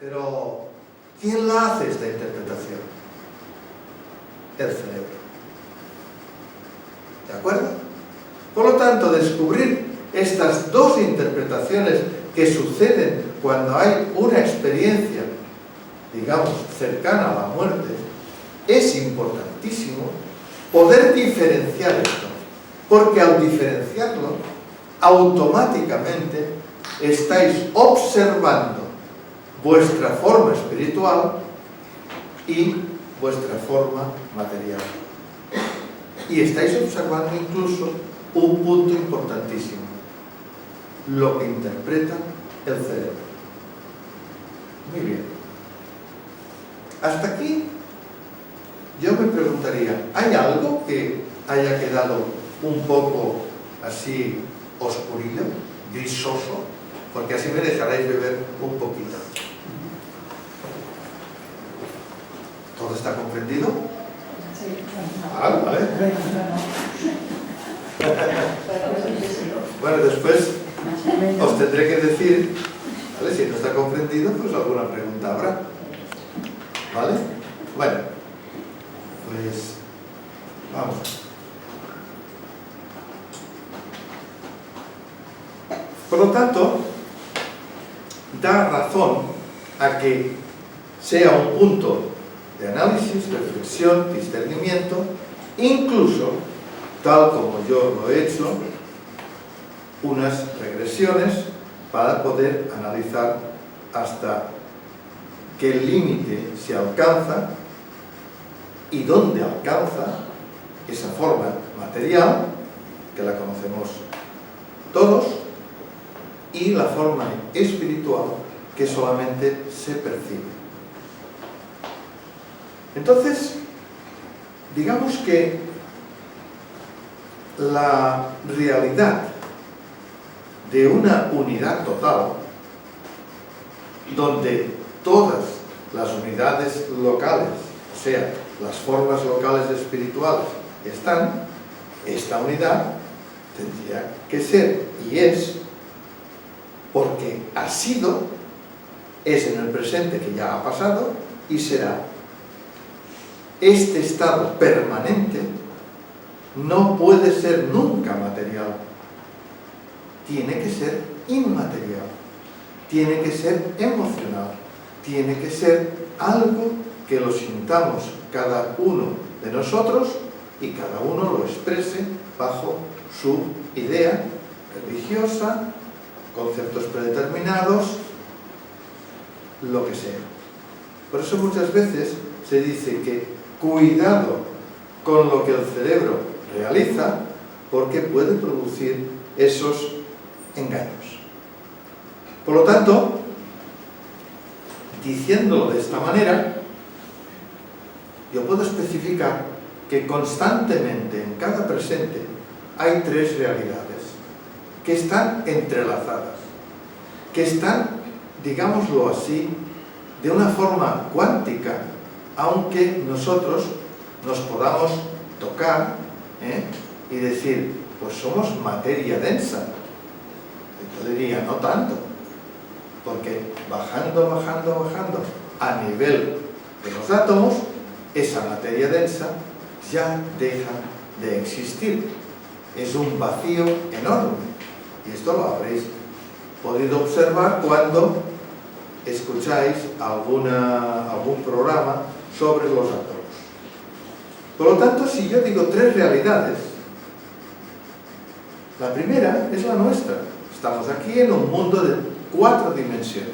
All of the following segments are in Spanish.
Pero, ¿quién la hace esta interpretación? El cerebro. ¿De acuerdo? Por lo tanto, descubrir estas dos interpretaciones que suceden cuando hay una experiencia, digamos, cercana a la muerte, es importantísimo poder diferenciar esto, porque al diferenciarlo, automáticamente estáis observando vuestra forma espiritual y vuestra forma material. Y estáis observando incluso un punto importantísimo, lo que interpreta el cerebro. Muy bien. Hasta aquí yo me preguntaría, ¿hay algo que haya quedado un poco así oscurillo, grisoso? Porque así me dejaréis beber un poquito. ¿Todo está comprendido? Sí. Vale. Bueno, después os tendré que decir, ¿vale? Si no está comprendido, pues alguna pregunta habrá. ¿Vale? Bueno, pues vamos. Por lo tanto, da razón a que sea un punto de análisis, reflexión, discernimiento, incluso, tal como yo lo he hecho, unas regresiones para poder analizar hasta qué límite se alcanza y dónde alcanza esa forma material, que la conocemos todos, y la forma espiritual, que solamente se percibe. Entonces, digamos que la realidad de una unidad total, donde todas las unidades locales, o sea, las formas locales espirituales están, esta unidad tendría que ser, y es, porque ha sido, es en el presente que ya ha pasado, y será. Este estado permanente no puede ser nunca material. Tiene que ser inmaterial. Tiene que ser emocional. Tiene que ser algo que lo sintamos cada uno de nosotros y cada uno lo exprese bajo su idea religiosa, conceptos predeterminados, lo que sea. Por eso muchas veces se dice que cuidado con lo que el cerebro realiza, porque puede producir esos engaños. Por lo tanto, diciéndolo de esta manera, yo puedo especificar que constantemente en cada presente hay tres realidades que están entrelazadas, que están, digámoslo así, de una forma cuántica, aunque nosotros nos podamos tocar y decir, pues somos materia densa. Yo diría, no tanto, porque bajando a nivel de los átomos, esa materia densa ya deja de existir. Es un vacío enorme. Y esto lo habréis podido observar cuando escucháis algún programa sobre los átomos. Por lo tanto, si yo digo tres realidades, la primera es la nuestra. Estamos aquí en un mundo de 4 dimensiones,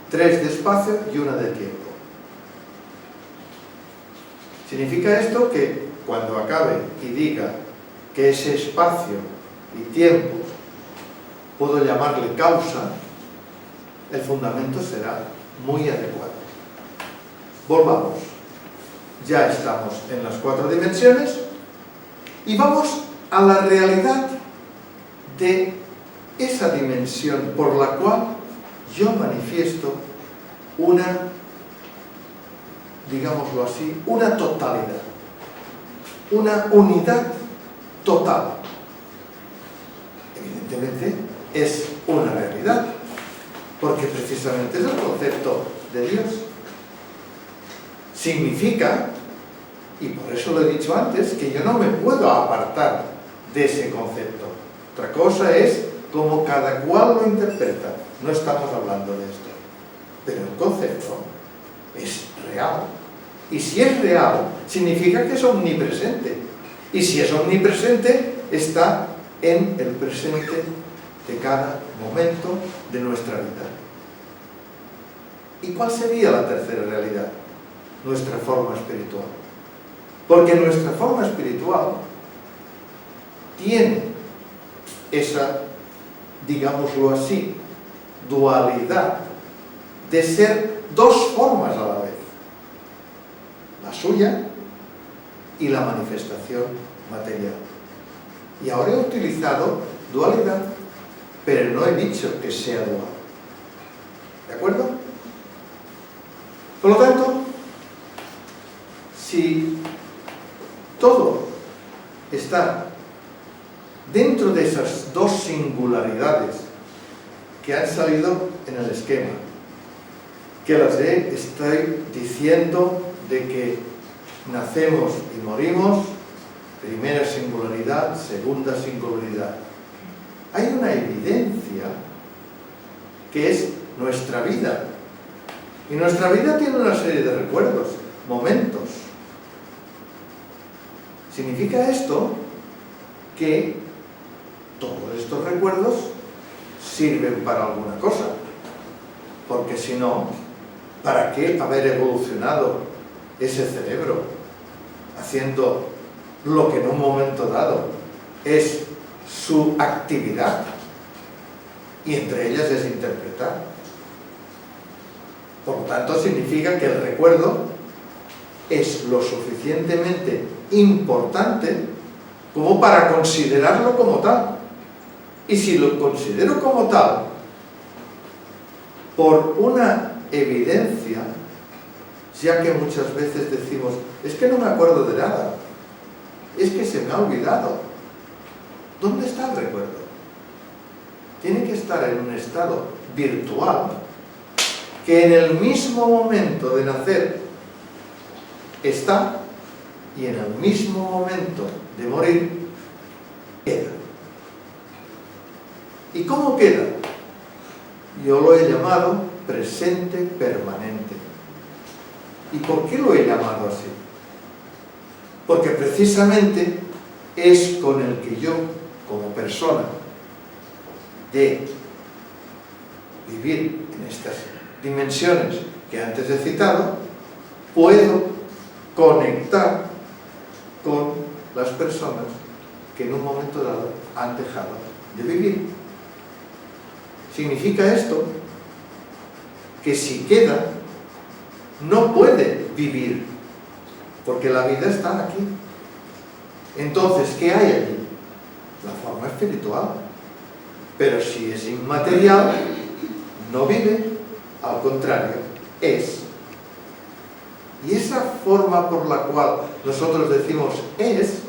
3 de espacio y 1 de tiempo. Significa esto que cuando acabe y diga que ese espacio y tiempo puedo llamarle causa, el fundamento será muy adecuado. Volvamos. Ya estamos en las 4 dimensiones y vamos a la realidad de esa dimensión por la cual yo manifiesto una, digámoslo así, una totalidad, una unidad total. Evidentemente es una realidad, porque precisamente es el concepto de Dios. Significa, y por eso lo he dicho antes, que yo no me puedo apartar de ese concepto. Otra cosa es cómo cada cual lo interpreta. No estamos hablando de esto. Pero el concepto es real. Y si es real, significa que es omnipresente. Y si es omnipresente, está en el presente de cada momento de nuestra vida. ¿Y cuál sería la tercera realidad? Nuestra forma espiritual. Porque nuestra forma espiritual tiene esa, digámoslo así, dualidad de ser dos formas a la vez. La suya y la manifestación material. Y ahora he utilizado dualidad, pero no he dicho que sea dual. ¿De acuerdo? Por lo tanto, si todo está dentro de esas dos singularidades que han salido en el esquema, que estoy diciendo de que nacemos y morimos, primera singularidad, segunda singularidad. Hay una evidencia que es nuestra vida. Y nuestra vida tiene una serie de recuerdos, momentos. Significa esto que todos estos recuerdos sirven para alguna cosa. Porque si no, ¿para qué haber evolucionado ese cerebro haciendo lo que en un momento dado es su actividad? Y entre ellas es interpretar. Por lo tanto, significa que el recuerdo es lo suficientemente importante como para considerarlo como tal. Y si lo considero como tal, por una evidencia, ya que muchas veces decimos, es que no me acuerdo de nada, es que se me ha olvidado. ¿Dónde está el recuerdo? Tiene que estar en un estado virtual que en el mismo momento de nacer está y en el mismo momento de morir queda. ¿Y cómo queda? Yo lo he llamado presente permanente. ¿Y por qué lo he llamado así? Porque precisamente es con el que yo, como persona, de vivir en estas dimensiones que antes he citado, puedo conectar con las personas que en un momento dado han dejado de vivir. Significa esto que si queda, no puede vivir, porque la vida está aquí. Entonces, ¿qué hay allí? La forma espiritual. Pero si es inmaterial, no vive, al contrario, es. Y esa forma por la cual nosotros decimos es,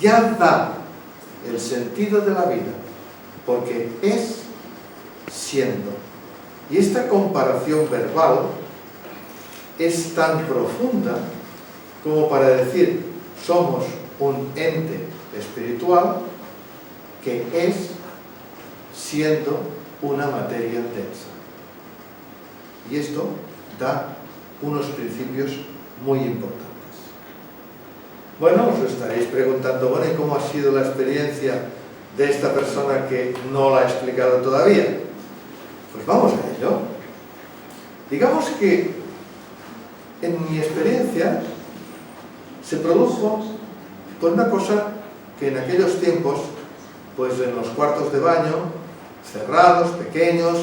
ya da el sentido de la vida, porque es siendo. Y esta comparación verbal es tan profunda como para decir, somos un ente espiritual que es siendo una materia densa. Y esto da unos principios muy importantes. Bueno, os estaréis preguntando, bueno, ¿y cómo ha sido la experiencia de esta persona que no la ha explicado todavía? Pues vamos a ello. Digamos que en mi experiencia se produjo por una cosa que en aquellos tiempos, pues en los cuartos de baño, cerrados, pequeños,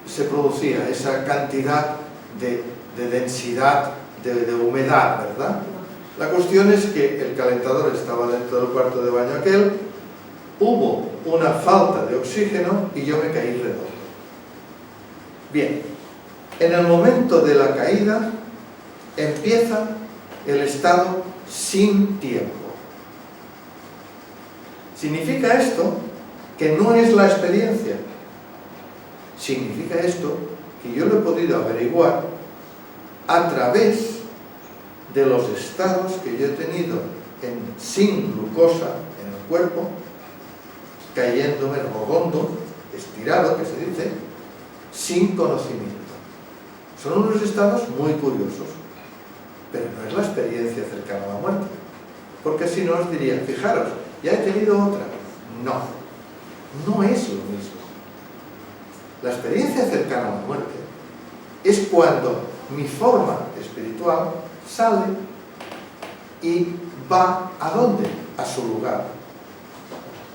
se producía esa cantidad de densidad, de humedad, ¿verdad? La cuestión es que el calentador estaba dentro del cuarto de baño aquel, hubo una falta de oxígeno y yo me caí redondo. Bien, en el momento de la caída empieza el estado sin tiempo. ¿Significa esto que no es la experiencia? Significa esto que yo lo he podido averiguar a través de los estados que yo he tenido sin glucosa en el cuerpo, cayéndome redondo, estirado, que se dice, sin conocimiento. Son unos estados muy curiosos, pero no es la experiencia cercana a la muerte, porque si no os diría, fijaros, ya he tenido otra. No es lo mismo. La experiencia cercana a la muerte es cuando mi forma espiritual sale y va ¿a dónde? A su lugar,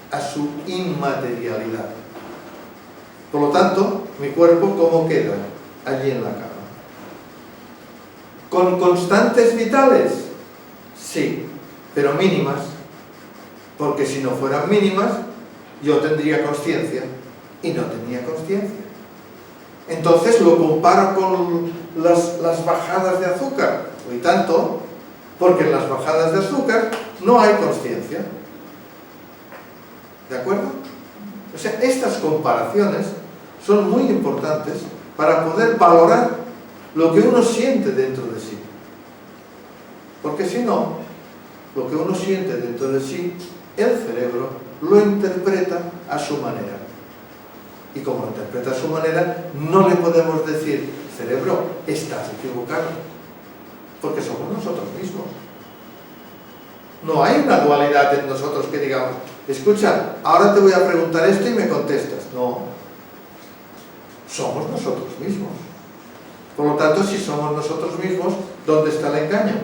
a su inmaterialidad. Por lo tanto, mi cuerpo, ¿cómo queda? Allí en la cama. ¿Con constantes vitales? Sí, pero mínimas, porque si no fueran mínimas, yo tendría consciencia y no tenía consciencia. Entonces lo comparo con las bajadas de azúcar, y tanto, porque en las bajadas de azúcar no hay consciencia. ¿De acuerdo? O sea, estas comparaciones son muy importantes para poder valorar lo que uno siente dentro de sí. Porque si no, lo que uno siente dentro de sí, el cerebro lo interpreta a su manera. Y como lo interpreta a su manera, no le podemos decir, cerebro, estás equivocado, porque somos nosotros mismos. No hay una dualidad en nosotros que digamos, escucha, ahora te voy a preguntar esto y me contestas. No, somos nosotros mismos. Por lo tanto, si somos nosotros mismos, ¿dónde está el engaño?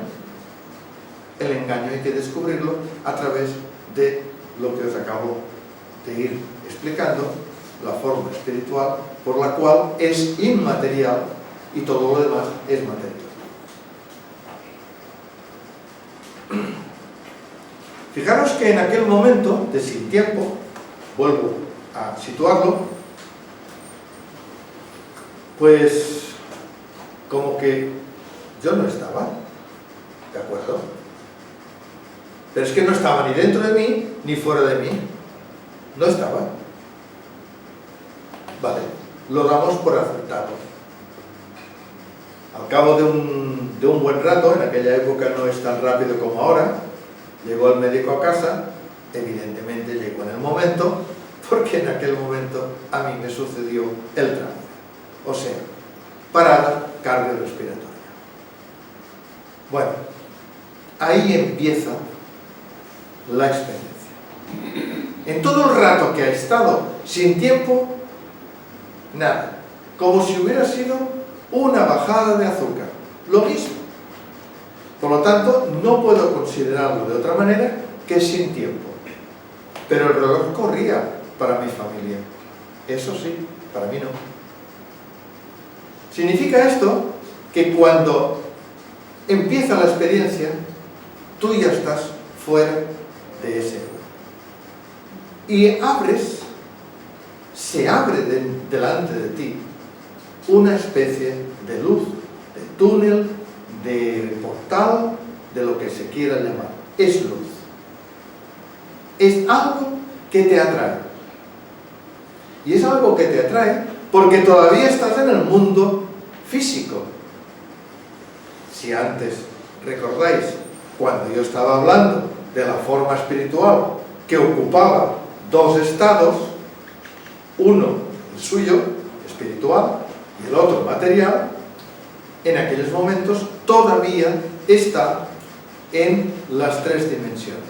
El engaño hay que descubrirlo a través de lo que os acabo de ir explicando, la forma espiritual por la cual es inmaterial y todo lo demás es material. Fijaros que en aquel momento de sin tiempo, vuelvo a situarlo, pues como que yo no estaba, ¿de acuerdo? Pero es que no estaba ni dentro de mí ni fuera de mí, no estaba. Vale, lo damos por aceptado. Al cabo de un buen rato, en aquella época no es tan rápido como ahora, llegó el médico a casa, evidentemente llegó en el momento, porque en aquel momento a mí me sucedió el trance. O sea, parada cardiorrespiratoria. Bueno, ahí empieza la experiencia. En todo el rato que ha estado sin tiempo, nada. Como si hubiera sido una bajada de azúcar. Lo mismo. Por lo tanto, no puedo considerarlo de otra manera que sin tiempo. Pero el reloj corría para mi familia. Eso sí, para mí no. Significa esto que cuando empieza la experiencia, tú ya estás fuera de ese lugar. Y se abre delante de ti una especie de luz, de túnel, de portal, de lo que se quiera llamar. Es luz. Es algo que te atrae. Y es algo que te atrae porque todavía estás en el mundo físico. Si antes recordáis, cuando yo estaba hablando de la forma espiritual que ocupaba dos estados, uno el suyo, espiritual, y el otro material, en aquellos momentos todavía está en las tres dimensiones.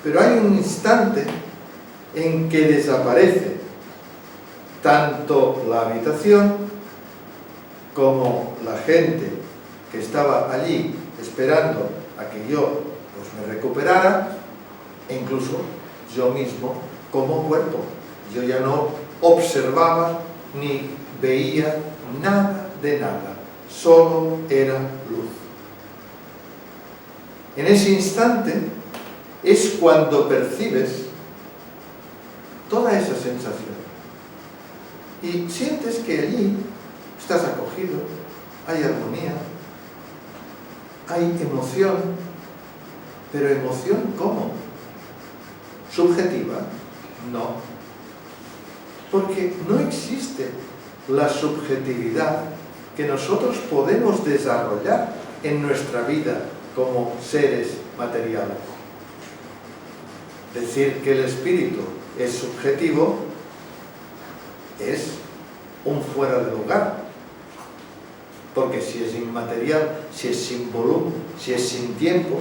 Pero hay un instante en que desaparece tanto la habitación como la gente que estaba allí esperando a que yo me recuperara, e incluso yo mismo como cuerpo. Yo ya no observaba ni veía nada de nada, solo era luz. En ese instante es cuando percibes toda esa sensación y sientes que allí estás acogido, hay armonía, hay emoción, pero emoción ¿cómo? ¿Subjetiva? No, porque no existe la subjetividad que nosotros podemos desarrollar en nuestra vida como seres materiales. Decir que el espíritu es subjetivo es un fuera de lugar, porque si es inmaterial, si es sin volumen, si es sin tiempo,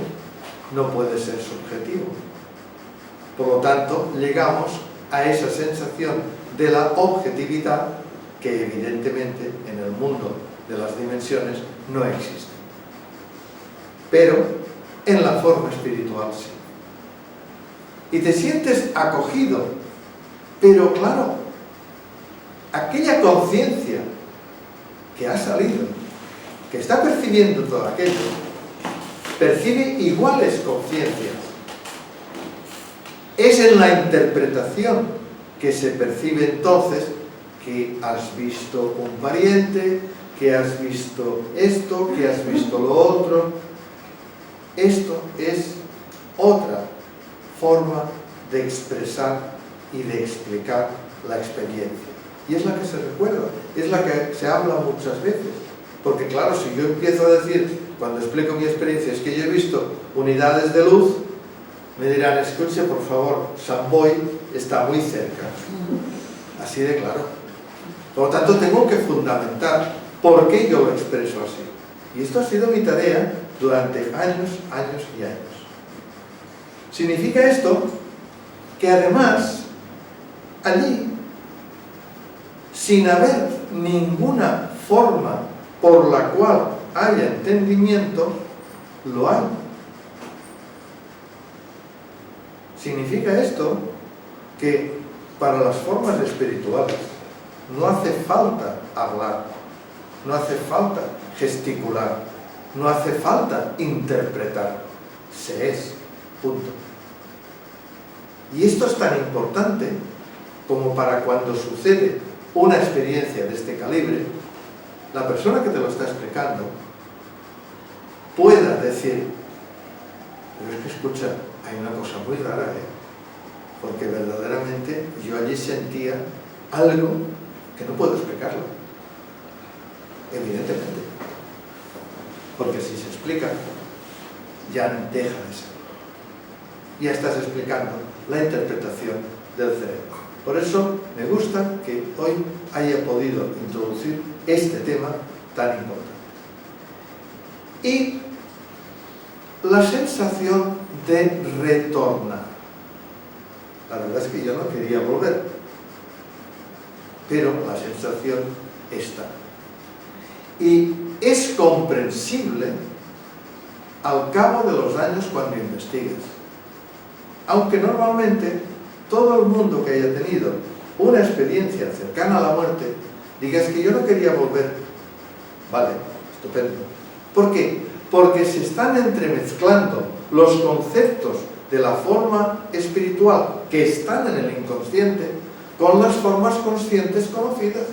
no puede ser subjetivo. Por lo tanto, llegamos a esa sensación de la objetividad que evidentemente en el mundo de las dimensiones no existe. Pero en la forma espiritual sí. Y te sientes acogido, pero claro, aquella conciencia que ha salido, que está percibiendo todo aquello, percibe iguales conciencias. Es en la interpretación que se percibe entonces que has visto un pariente, que has visto esto, que has visto lo otro. Esto es otra forma de expresar y de explicar la experiencia. Y es la que se recuerda, es la que se habla muchas veces. Porque claro, si yo empiezo a decir, cuando explico mi experiencia, es que yo he visto unidades de luz, me dirán, escuche por favor, San Boi está muy cerca. Así de claro. Por lo tanto, tengo que fundamentar por qué yo lo expreso así. Y esto ha sido mi tarea durante años, años y años. Significa esto que además, allí, sin haber ninguna forma por la cual haya entendimiento, lo hay. Significa esto que para las formas espirituales no hace falta hablar, no hace falta gesticular, no hace falta interpretar, se es, punto. Y esto es tan importante como para cuando sucede una experiencia de este calibre, la persona que te lo está explicando pueda decir, pero es que escucha, hay una cosa muy rara, porque verdaderamente yo allí sentía algo que no puedo explicarlo, evidentemente, porque si se explica ya deja de ser, ya estás explicando la interpretación del cerebro. Por eso me gusta que hoy haya podido introducir este tema tan importante. Y la sensación de retornar. La verdad es que yo no quería volver, pero la sensación está. Y es comprensible al cabo de los años cuando investigas. Aunque normalmente todo el mundo que haya tenido una experiencia cercana a la muerte diga, es que yo no quería volver. Vale, estupendo. ¿Por qué? Porque se están entremezclando los conceptos de la forma espiritual que están en el inconsciente con las formas conscientes conocidas.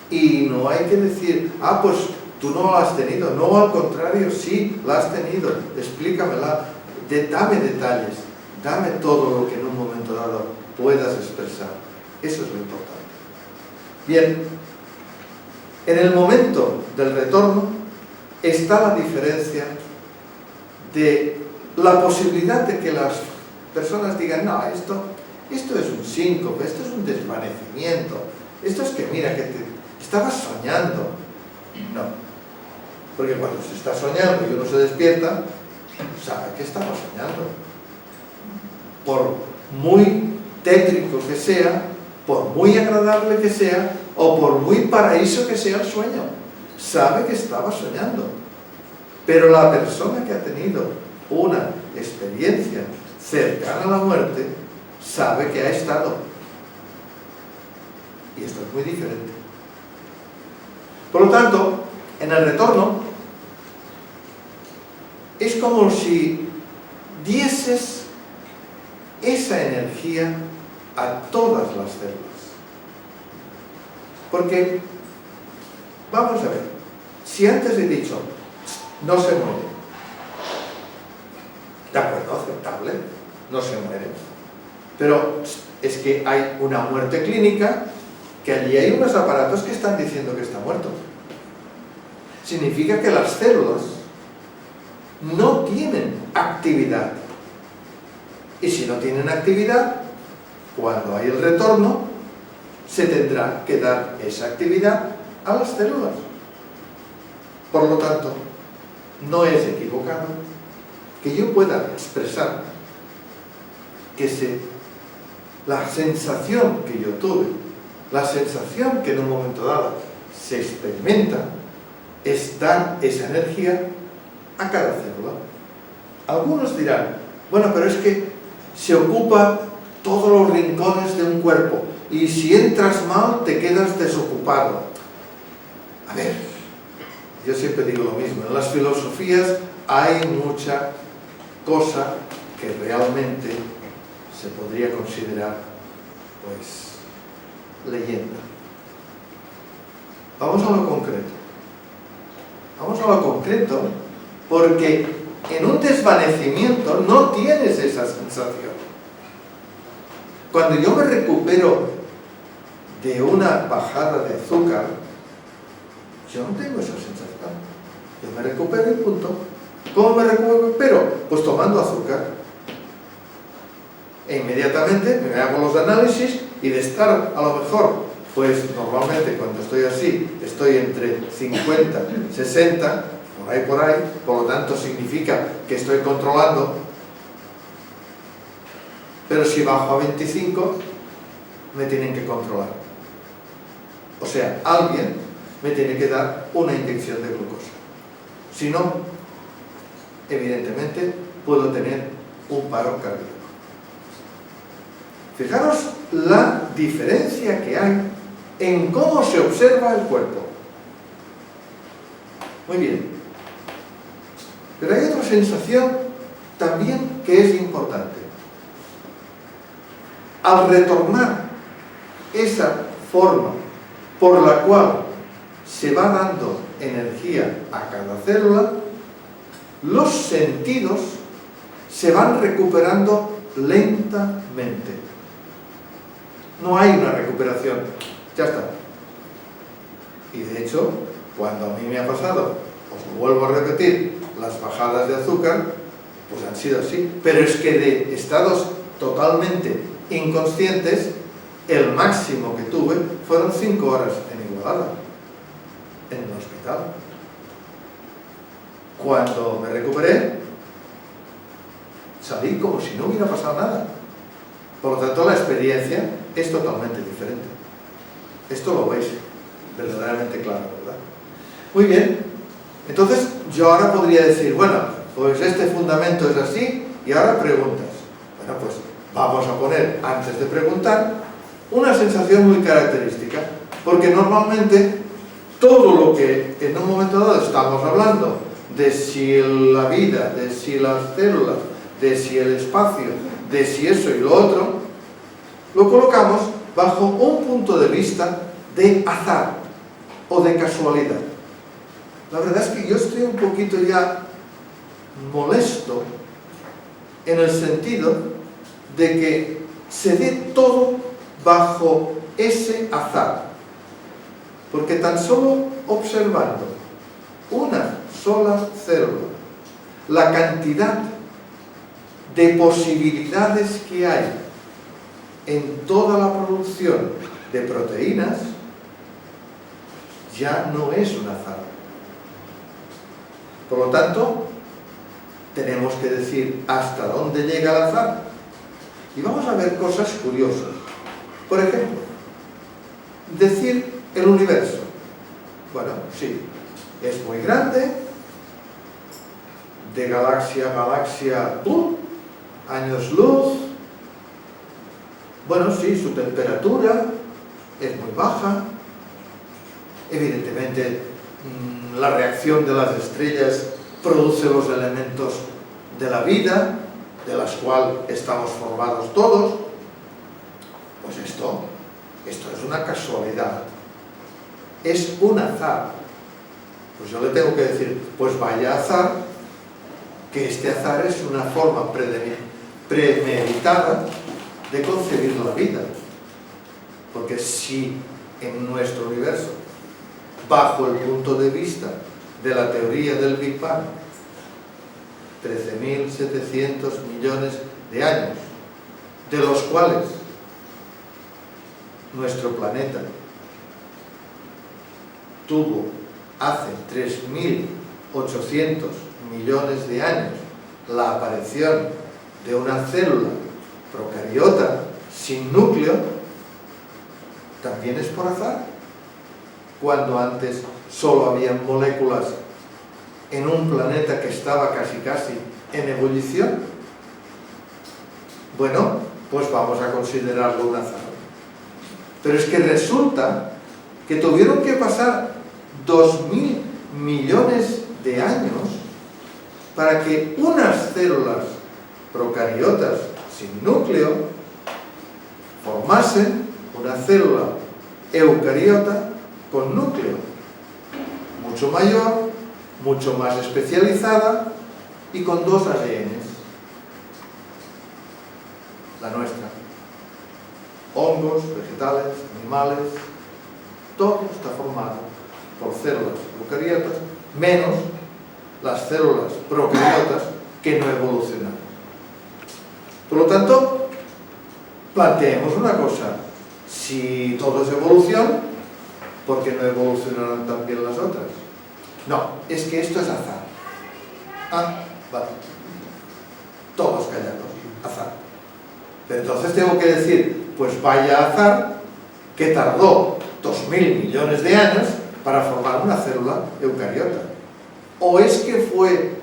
Y no hay que decir, ah, pues tú no la has tenido. No, al contrario, sí, la has tenido. Explícamela, dame detalles, dame todo lo que en un momento dado puedas expresar. Eso es lo importante. Bien, en el momento del retorno está la diferencia de la posibilidad de que las personas digan, no, esto es un síncope, esto es un desvanecimiento, esto es que mira, que te estabas soñando. No, porque cuando se está soñando y uno se despierta, sabe que estaba soñando. Por muy tétrico que sea, por muy agradable que sea, o por muy paraíso que sea el sueño, sabe que estaba soñando. Pero la persona que ha tenido una experiencia cercana a la muerte sabe que ha estado. Y esto es muy diferente. Por lo tanto, en el retorno es como si dieses esa energía a todas las células. Porque, vamos a ver, si antes he dicho, no se muere, de acuerdo, aceptable, no se muere, pero es que hay una muerte clínica que allí hay unos aparatos que están diciendo que está muerto. Significa que las células no tienen actividad. Y si no tienen actividad, cuando hay el retorno, se tendrá que dar esa actividad a las células. Por lo tanto, no es equivocado que yo pueda expresar que la sensación que yo tuve, la sensación que en un momento dado se experimenta, es dar esa energía a cada célula. Algunos dirán, bueno, pero es que se ocupa todos los rincones de un cuerpo y si entras mal te quedas desocupado. A ver, yo siempre digo lo mismo, en las filosofías hay mucha cosa que realmente se podría considerar, pues, leyenda. Vamos a lo concreto. Vamos a lo concreto porque en un desvanecimiento no tienes esa sensación. Cuando yo me recupero de una bajada de azúcar, yo no tengo esa sensación. Yo me recupero y punto. ¿Cómo me recupero? Pues tomando azúcar. E inmediatamente me hago los análisis y de estar a lo mejor, pues normalmente cuando estoy así, estoy entre 50, 60, por ahí, por lo tanto significa que estoy controlando, pero si bajo a 25, me tienen que controlar. O sea, alguien me tiene que dar una inyección de glucosa. Si no, evidentemente puedo tener un paro cardíaco. Fijaros la diferencia que hay en cómo se observa el cuerpo. Muy bien. Pero hay otra sensación también que es importante. Al retornar esa forma por la cual se va dando energía a cada célula, los sentidos se van recuperando lentamente. No hay una recuperación, ya está. Y de hecho, cuando a mí me ha pasado, os lo vuelvo a repetir, las bajadas de azúcar, pues han sido así. Pero es que de estados totalmente inconscientes, el máximo que tuve fueron 5 horas en Igualada, en el hospital. Cuando me recuperé, salí como si no hubiera pasado nada. Por lo tanto, la experiencia es totalmente diferente. Esto lo veis verdaderamente claro, ¿verdad? Muy bien. Entonces, yo ahora podría decir, bueno, pues este fundamento es así, y ahora preguntas. Bueno, pues vamos a poner, antes de preguntar, una sensación muy característica, porque normalmente todo lo que en un momento dado estamos hablando, de si la vida, de si las células, de si el espacio, de si eso y lo otro, lo colocamos bajo un punto de vista de azar o de casualidad. La verdad es que yo estoy un poquito ya molesto en el sentido de que se dé todo bajo ese azar, porque tan solo observando una sola célula, la cantidad de posibilidades que hay en toda la producción de proteínas, ya no es un azar. Por lo tanto, tenemos que decir hasta dónde llega el azar. Y vamos a ver cosas curiosas. Por ejemplo, decir el universo. Bueno, sí, es muy grande, de galaxia a galaxia, años luz. Bueno, sí, su temperatura es muy baja. Evidentemente, la reacción de las estrellas produce los elementos de la vida, de las cuales estamos formados todos. Pues esto es una casualidad, es un azar. Pues yo le tengo que decir, pues vaya azar, que este azar es una forma premeditada de concebir la vida. Porque si en nuestro universo, bajo el punto de vista de la teoría del Big Bang, 13.700 millones de años, de los cuales nuestro planeta tuvo hace 3.800 millones de años la aparición de una célula procariota sin núcleo, también es por azar, cuando antes solo habían moléculas en un planeta que estaba casi en ebullición. Bueno, pues vamos a considerarlo un azar. Pero es que resulta que tuvieron que pasar 2.000 millones de años para que unas células procariotas sin núcleo formasen una célula eucariota con núcleo, mucho mayor, mucho más especializada y con 2 ADNs. La nuestra. Hongos, vegetales, animales, todo está formado por células eucariotas, menos las células procariotas que no evolucionaron. Por lo tanto, planteemos una cosa: si todo es evolución, ¿por qué no evolucionaron también las otras? No, es que esto es azar. Ah, vale. Todos callados, azar. Pero entonces tengo que decir, pues vaya azar que tardó 2.000 millones de años para formar una célula eucariota. ¿O es que fue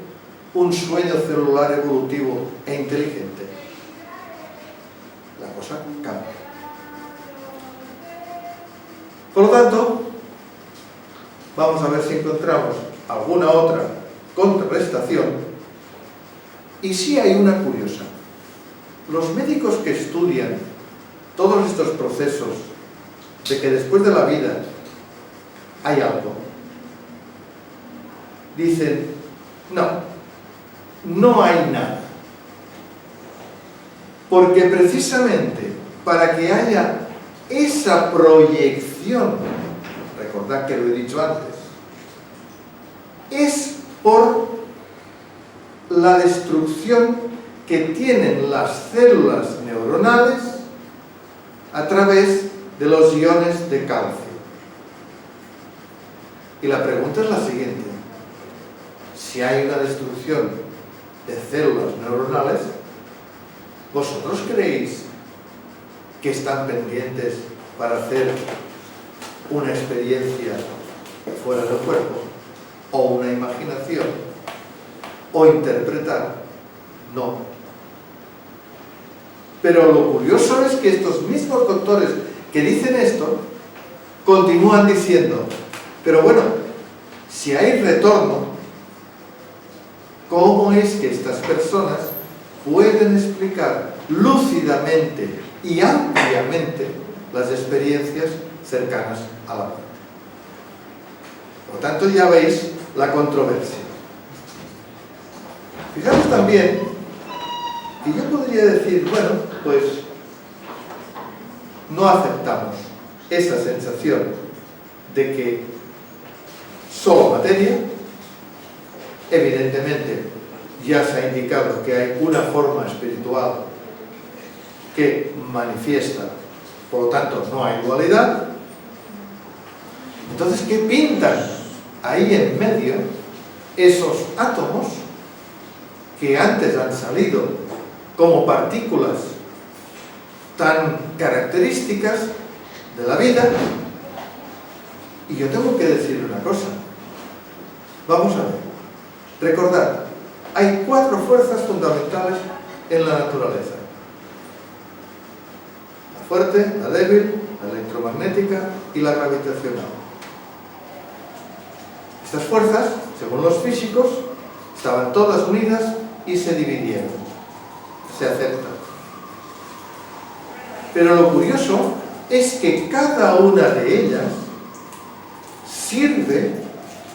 un sueño celular evolutivo e inteligente? La cosa cambia. Por lo tanto, vamos a ver si encontramos alguna otra contrarrestación. Y sí hay una curiosa. Los médicos que estudian todos estos procesos de que después de la vida hay algo, dicen, no hay nada. Porque precisamente para que haya esa proyección, recordad que lo he dicho antes, es por la destrucción que tienen las células neuronales a través de los iones de calcio. Y la pregunta es la siguiente: si hay una destrucción de células neuronales, ¿vosotros creéis que están pendientes para hacer una experiencia fuera del cuerpo, o una imaginación, o interpretar? No. Pero lo curioso es que estos mismos doctores que dicen esto continúan diciendo, pero bueno, si hay retorno, ¿cómo es que estas personas pueden explicar lúcidamente y ampliamente las experiencias cercanas a la muerte? Por lo tanto, ya veis la controversia. Fijaros también que yo podría decir, bueno, pues no aceptamos esa sensación de que solo materia. Evidentemente ya se ha indicado que hay una forma espiritual que manifiesta, por lo tanto no hay dualidad. Entonces, ¿qué pintan ahí en medio esos átomos que antes han salido como partículas tan características de la vida? Y yo tengo que decir una cosa. Vamos a ver. Recordad, hay 4 fuerzas fundamentales en la naturaleza: la fuerte, la débil, la electromagnética y la gravitacional. Estas fuerzas, según los físicos, estaban todas unidas y se dividieron. Se aceptan. Pero lo curioso es que cada una de ellas sirve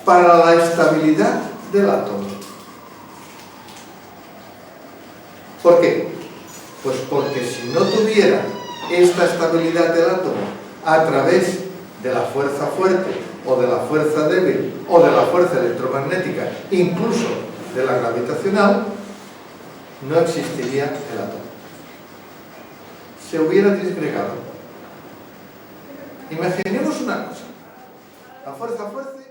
para la estabilidad del átomo. ¿Por qué? Pues porque si no tuviera esta estabilidad del átomo a través de la fuerza fuerte o de la fuerza débil o de la fuerza electromagnética, incluso de la gravitacional, no existiría el átomo. Se hubiera disgregado. Imaginemos una cosa. La fuerza fuerte